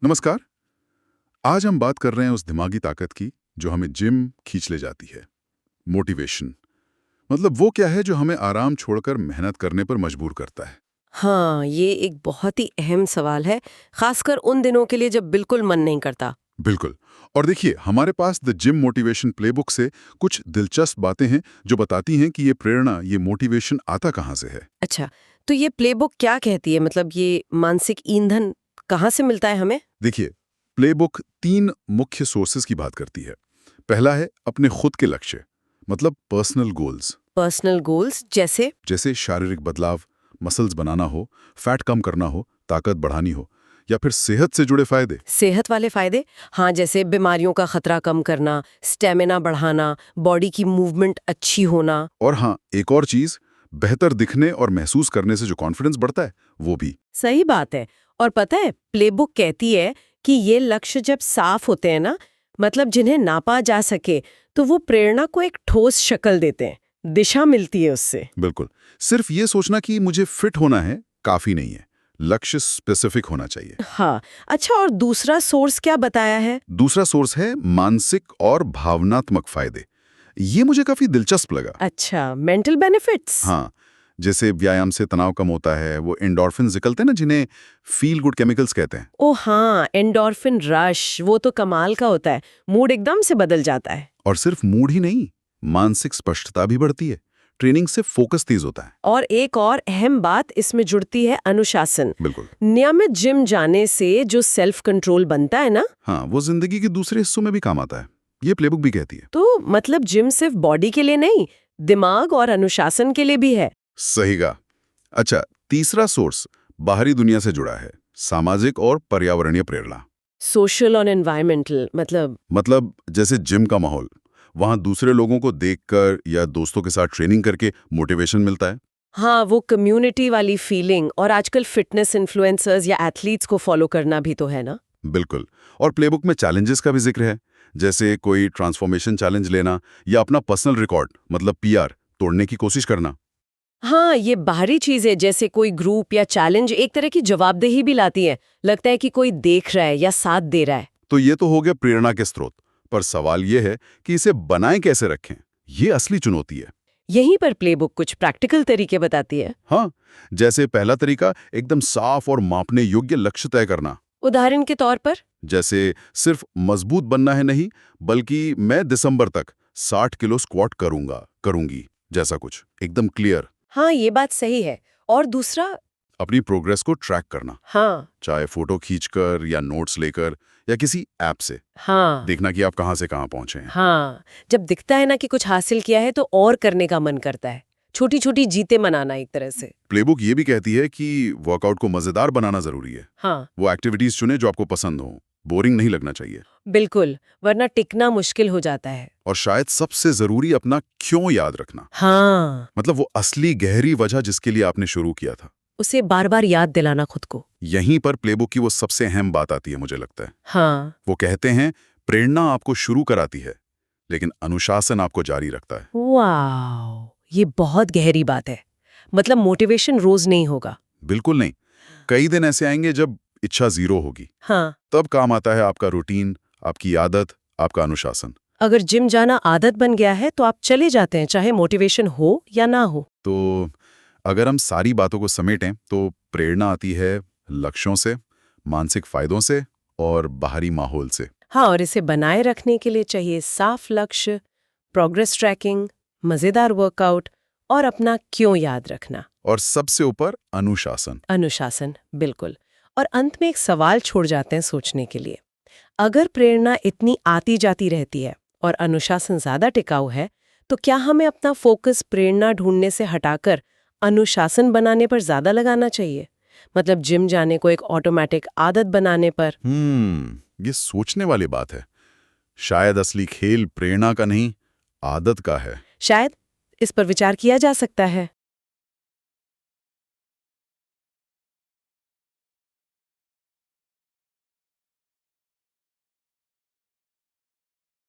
नमस्कार। आज हम बात कर रहे हैं उस दिमागी ताकत की जो हमें जिम खींच ले जाती है। मोटिवेशन मतलब वो क्या है जो हमें आराम छोड़कर मेहनत करने पर मजबूर करता है। हाँ, ये एक बहुत ही अहम सवाल है, खासकर उन दिनों के लिए जब बिल्कुल मन नहीं करता। बिल्कुल। और देखिए, हमारे पास द जिम मोटिवेशन प्लेबुक से कुछ दिलचस्प बातें हैं जो बताती हैं कि ये प्रेरणा, ये मोटिवेशन आता कहाँ से है। अच्छा, तो ये प्लेबुक क्या कहती है? मतलब ये मानसिक ईंधन कहाँ से मिलता है हमें? देखिए, प्लेबुक 3 मुख्य सोर्सेज की बात करती है। पहला है अपने खुद के लक्ष्य, मतलब पर्सनल गोल्स, पर्सनल गोल्स जैसे? जैसे शारीरिक बदलाव, मसल्स बनाना हो, फैट कम करना हो, ताकत बढ़ानी हो, या फिर सेहत से जुड़े फायदे। सेहत वाले फायदे? हाँ, जैसे बीमारियों का खतरा कम करना, स्टेमिना बढ़ाना, बॉडी की मूवमेंट अच्छी होना। और हाँ, एक और चीज, बेहतर दिखने और महसूस करने से जो कॉन्फिडेंस बढ़ता है, वो भी। सही बात है। और पता है, प्लेबुक कहती है कि ये लक्ष्य जब साफ होते हैं ना, मतलब जिन्हें नापा जा सके, तो वो प्रेरणा को एक ठोस शक्ल देते हैं, दिशा मिलती है उससे। बिल्कुल। सिर्फ ये सोचना कि मुझे फिट होना है काफी नहीं है, लक्ष्य स्पेसिफिक होना चाहिए। हाँ। अच्छा, और दूसरा सोर्स क्या बताया है? दूसरा सोर्स है मानसिक और भावनात्मक फायदे। ये मुझे काफी दिलचस्प लगा। अच्छा, मेंटल बेनिफिट्स। हाँ, जैसे व्यायाम से तनाव कम होता है, वो एंडोर्फिन निकलते हैं ना, जिन्हें फील गुड केमिकल्स कहते हैं। ओ हाँ, एंडोर्फिन रश, वो तो कमाल का होता है, मूड एकदम से बदल जाता है। और सिर्फ मूड ही नहीं, मानसिक स्पष्टता भी बढ़ती है। ट्रेनिंग से फोकस तेज होता है। और एक और अहम बात इसमें जुड़ती है, अनुशासन। बिल्कुल। नियमित जिम जाने से जो सेल्फ कंट्रोल बनता है ना, हाँ, वो जिंदगी के दूसरे हिस्सों में भी काम आता है, ये प्लेबुक भी कहती है। तो मतलब जिम सिर्फ बॉडी के लिए नहीं, दिमाग और अनुशासन के लिए भी है। सही कहा। अच्छा, तीसरा सोर्स बाहरी दुनिया से जुड़ा है, सामाजिक और पर्यावरणीय प्रेरणा। सोशल और एनवायरमेंटल मतलब जैसे जिम का माहौल, वहां दूसरे लोगों को देखकर या दोस्तों के साथ ट्रेनिंग करके मोटिवेशन मिलता है। हाँ, वो कम्युनिटी वाली फीलिंग, और आजकल फिटनेस इन्फ्लुएंसर्स या एथलीट्स को फॉलो करना भी तो है ना। बिल्कुल। और प्लेबुक में चैलेंजेस का भी जिक्र है, जैसे कोई ट्रांसफॉर्मेशन चैलेंज लेना या अपना पर्सनल रिकॉर्ड मतलब पीआर तोड़ने की कोशिश करना। हाँ, ये बाहरी चीजें जैसे कोई ग्रुप या चैलेंज एक तरह की जवाबदेही भी लाती है, लगता है कि कोई देख रहा है या साथ दे रहा है। तो ये तो हो गया प्रेरणा के स्रोत, पर सवाल ये है कि इसे बनाए कैसे रखें। ये असली चुनौती है। यहीं पर प्लेबुक कुछ प्रैक्टिकल तरीके बताती है। हाँ, जैसे पहला तरीका, एकदम साफ और मापने योग्य लक्ष्य तय करना। उदाहरण के तौर पर? जैसे सिर्फ मजबूत बनना है नहीं, बल्कि मैं दिसंबर तक 60 किलो स्क्वाट करूंगा, करूंगी, जैसा कुछ एकदम क्लियर। हाँ, ये बात सही है। और दूसरा? अपनी प्रोग्रेस को ट्रैक करना, हाँ। चाहे फोटो खींचकर या नोट्स लेकर या किसी ऐप से हाँ। देखना कि आप कहाँ से कहाँ पहुंचे हैं। हाँ, जब दिखता है ना कि कुछ हासिल किया है तो और करने का मन करता है। छोटी छोटी जीतें मनाना एक तरह से। प्लेबुक ये भी कहती है कि वर्कआउट को मजेदार बनाना जरूरी है। हाँ। वो एक्टिविटीज चुने जो आपको पसंद हो, बोरिंग नहीं लगना चाहिए। बिल्कुल, वरना टिकना मुश्किल हो जाता है। और शायद सबसे जरूरी, अपना क्यों याद रखना। हाँ, मतलब वो असली गहरी वजह जिसके लिए आपने शुरू किया था। उसे बार बार याद दिलाना खुद को। यहीं पर प्लेबुक की वो सबसे अहम बात आती है, मुझे लगता है। हाँ। वो कहते हैं प्रेरणा आपको शुरू कराती है, लेकिन अनुशासन आपको जारी रखता है। वाह, ये बहुत गहरी बात है। मतलब मोटिवेशन रोज नहीं होगा। बिल्कुल नहीं। कई दिन ऐसे आएंगे जब इच्छा जीरो होगी। हाँ। तब काम आता है आपका रूटीन, आपकी आदत, आपका अनुशासन। अगर जिम जाना आदत बन गया है तो आप चले जाते हैं, चाहे मोटिवेशन हो या ना हो। तो अगर हम सारी बातों को समेटें तो प्रेरणा आती है लक्ष्यों से, मानसिक फायदों से और बाहरी माहौल से। हाँ, और इसे बनाए रखने के लिए चाहिए साफ लक्ष्य, प्रोग्रेस ट्रैकिंग, मजेदार वर्कआउट और अपना क्यों याद रखना। और सबसे ऊपर अनुशासन। अनुशासन, बिल्कुल। और अंत में एक सवाल छोड़ जाते हैं सोचने के लिए। अगर प्रेरणा इतनी आती जाती रहती है और अनुशासन ज्यादा टिकाऊ है, तो क्या हमें अपना फोकस प्रेरणा ढूंढने से हटाकर अनुशासन बनाने पर ज्यादा लगाना चाहिए? मतलब जिम जाने को एक ऑटोमेटिक आदत बनाने पर। ये सोचने वाली बात है। शायद असली खेल प्रेरणा का नहीं, आदत का है। शायद इस पर विचार किया जा सकता है।